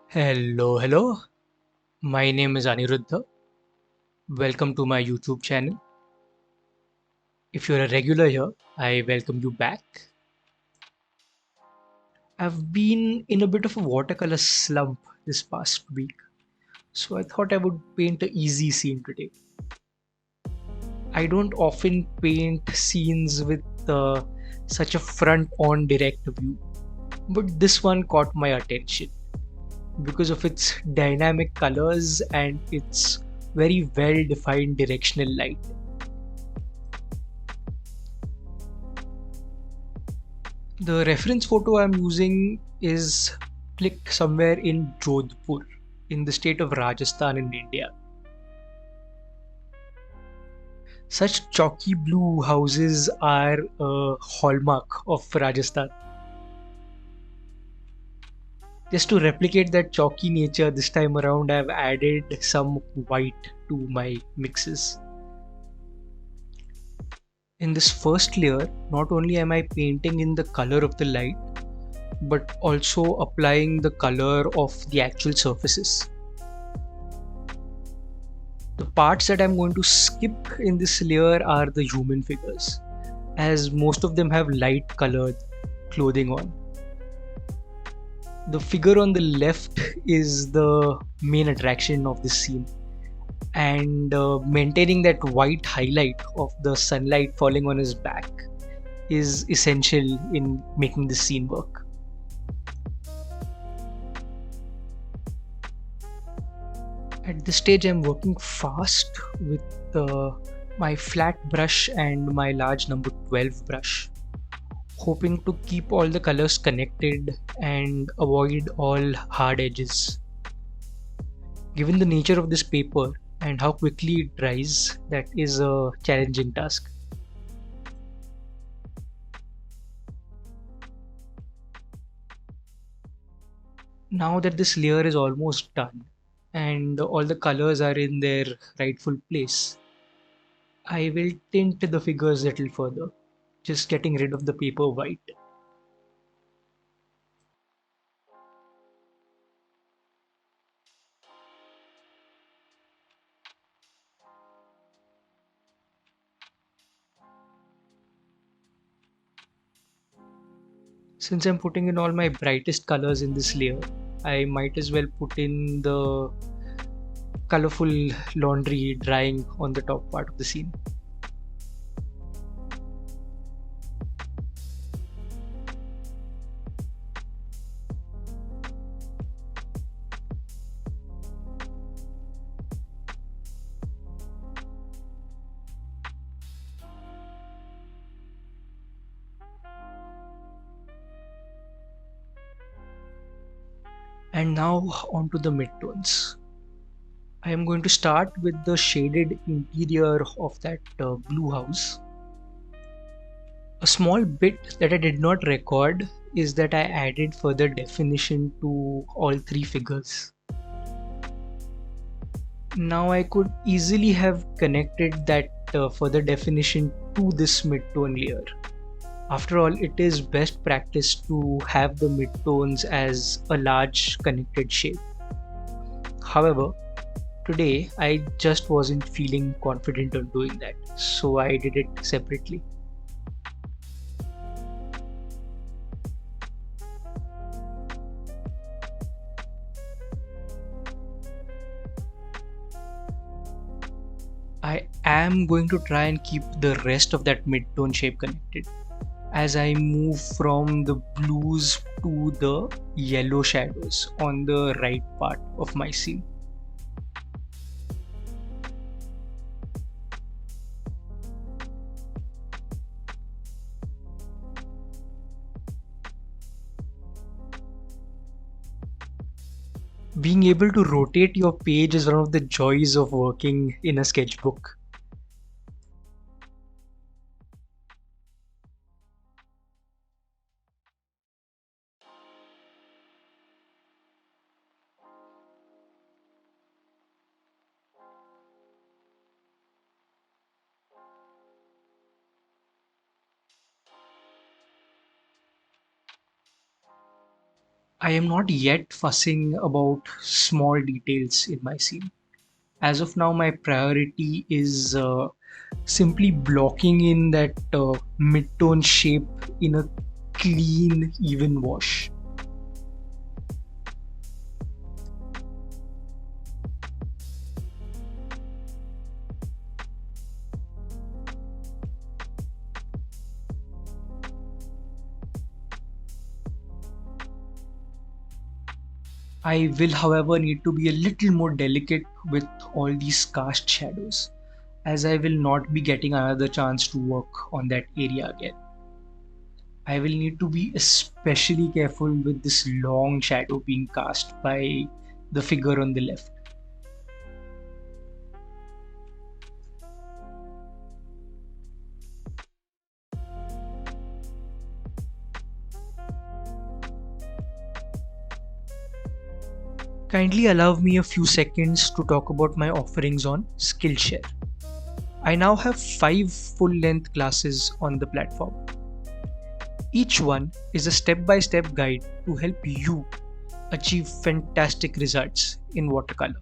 Hello. My name is Aniruddha. Welcome to my YouTube channel. If you're a regular here, I welcome you back. I've been in a bit of a watercolor slump this past week, so I thought I would paint an easy scene today. I don't often paint scenes with such a front on direct view, but this one caught my attention because of its dynamic colors and its very well defined directional light. The reference photo I'm using is clicked somewhere in Jodhpur, in the state of Rajasthan in India. Such chalky blue houses are a hallmark of Rajasthan. Just to replicate that chalky nature this time around, I've added some white to my mixes. In this first layer, not only am I painting in the color of the light, but also applying the color of the actual surfaces. The parts that I'm going to skip in this layer are the human figures, as most of them have light colored clothing on. The figure on the left is the main attraction of this scene, and maintaining that white highlight of the sunlight falling on his back is essential in making this scene work. At this stage, I'm working fast with my flat brush and my large number 12 brush, hoping to keep all the colors connected and avoid all hard edges. Given the nature of this paper and how quickly it dries, that is a challenging task. Now that this layer is almost done and all the colors are in their rightful place, I will tint the figures a little further, just getting rid of the paper white. Since I'm putting in all my brightest colors in this layer, I might as well put in the colorful laundry drying on the top part of the scene. And now onto the midtones. I am going to start with the shaded interior of that blue house. A small bit that I did not record is that I added further definition to all three figures. Now I could easily have connected that further definition to this midtone layer. After all, it is best practice to have the midtones as a large connected shape. However, today I just wasn't feeling confident on doing that, so I did it separately. I am going to try and keep the rest of that mid-tone shape connected as I move from the blues to the yellow shadows on the right part of my scene. Being able to rotate your page is one of the joys of working in a sketchbook. I am not yet fussing about small details in my scene. As of now, my priority is simply blocking in that mid-tone shape in a clean, even wash. I will, however, need to be a little more delicate with all these cast shadows, as I will not be getting another chance to work on that area again. I will need to be especially careful with this long shadow being cast by the figure on the left. Kindly allow me a few seconds to talk about my offerings on Skillshare. I now have 5 full length classes on the platform. Each one is a step by step guide to help you achieve fantastic results in watercolor.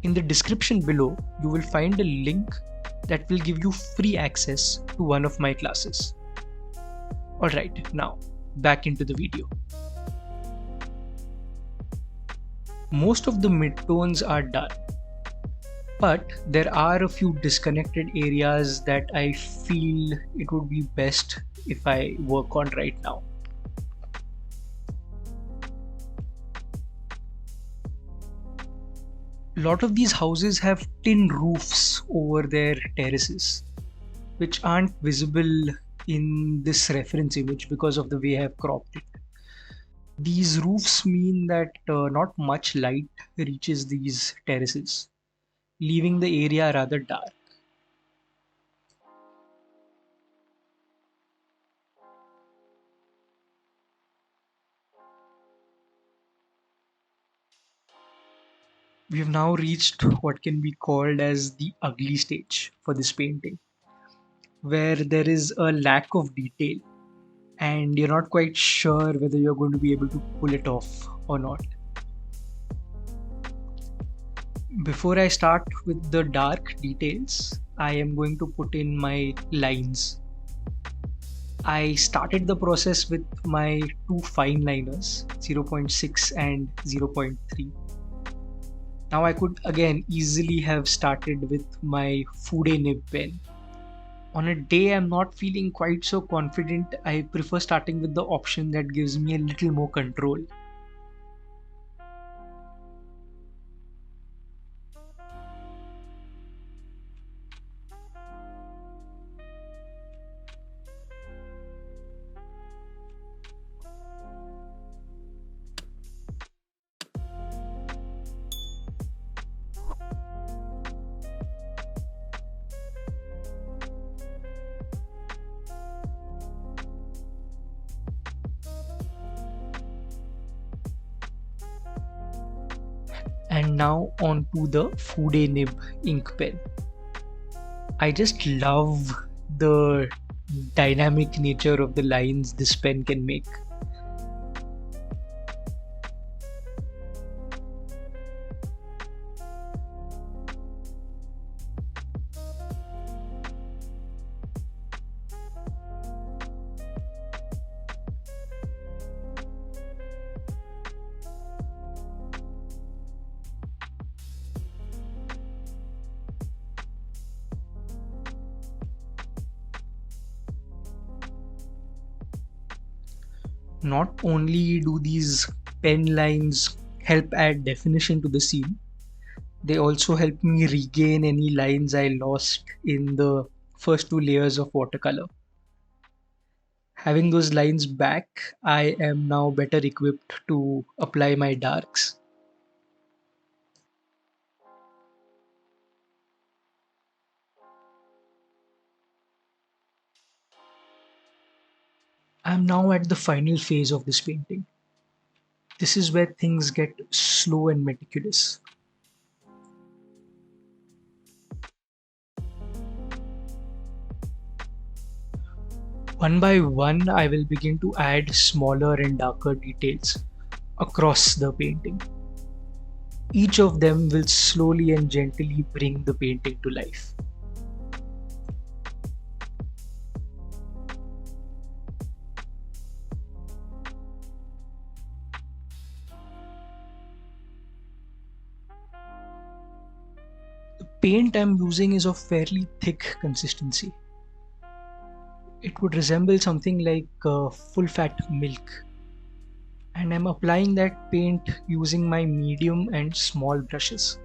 In the description below, you will find a link that will give you free access to one of my classes. Alright, now back into the video. Most of the midtones are done, but there are a few disconnected areas that I feel it would be best if I work on right now. A lot of these houses have tin roofs over their terraces, which aren't visible in this reference image because of the way I have cropped it. These roofs mean that not much light reaches these terraces, leaving the area rather dark. We have now reached what can be called as the ugly stage for this painting, where there is a lack of detail and you're not quite sure whether you're going to be able to pull it off or not. Before I start with the dark details, I am going to put in my lines. I started the process with my two fine liners, 0.6 and 0.3. Now I could again easily have started with my Fude nib pen. On a day I'm not feeling quite so confident, I prefer starting with the option that gives me a little more control. And now on to the Fude nib ink pen. I just love the dynamic nature of the lines this pen can make. Not only do these pen lines help add definition to the scene, they also help me regain any lines I lost in the first two layers of watercolor. Having those lines back, I am now better equipped to apply my darks. I am now at the final phase of this painting. This is where things get slow and meticulous. One by one, I will begin to add smaller and darker details across the painting. Each of them will slowly and gently bring the painting to life. The paint I'm using is of fairly thick consistency. It would resemble something like full fat milk. And I'm applying that paint using my medium and small brushes.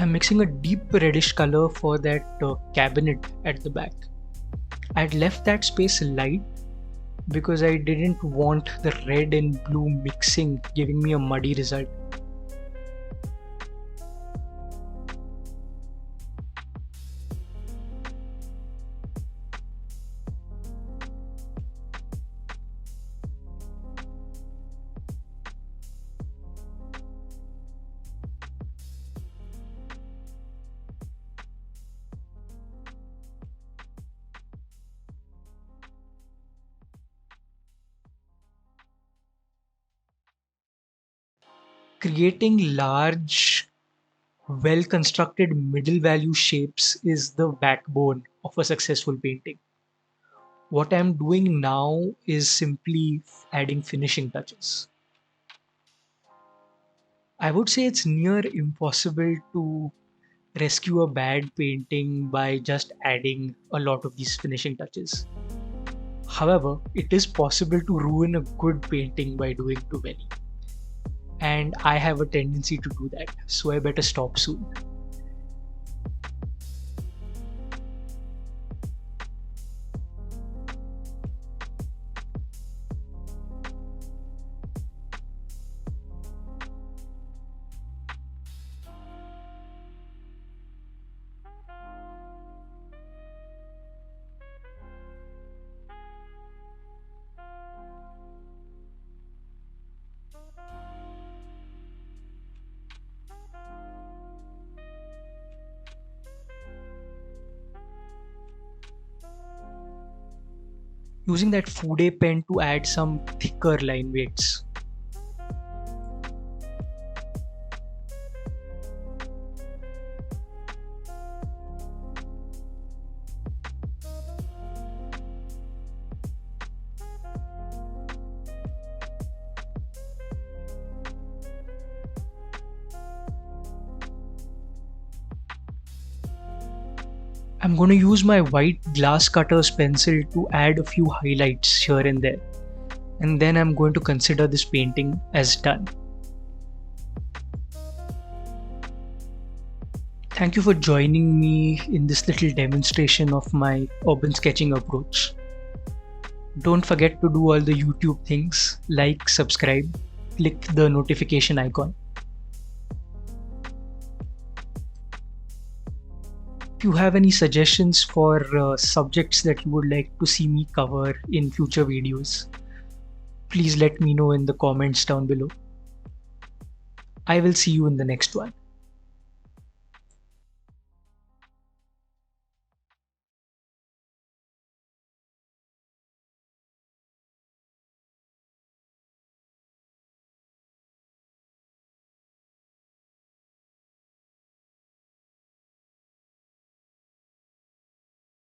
I'm mixing a deep reddish color for that cabinet at the back. I'd left that space light because I didn't want the red and blue mixing giving me a muddy result. Creating large, well constructed middle value shapes is the backbone of a successful painting. What I'm doing now is simply adding finishing touches. I would say it's near impossible to rescue a bad painting by just adding a lot of these finishing touches. However, it is possible to ruin a good painting by doing too many. And I have a tendency to do that, so I better stop soon. Using that Fude pen to add some thicker line weights. I'm going to use my white glass cutter's pencil to add a few highlights here and there. And then I'm going to consider this painting as done. Thank you for joining me in this little demonstration of my urban sketching approach. Don't forget to do all the YouTube things, like, subscribe, click the notification icon. If you have any suggestions for subjects that you would like to see me cover in future videos, please let me know in the comments down below. I will see you in the next one.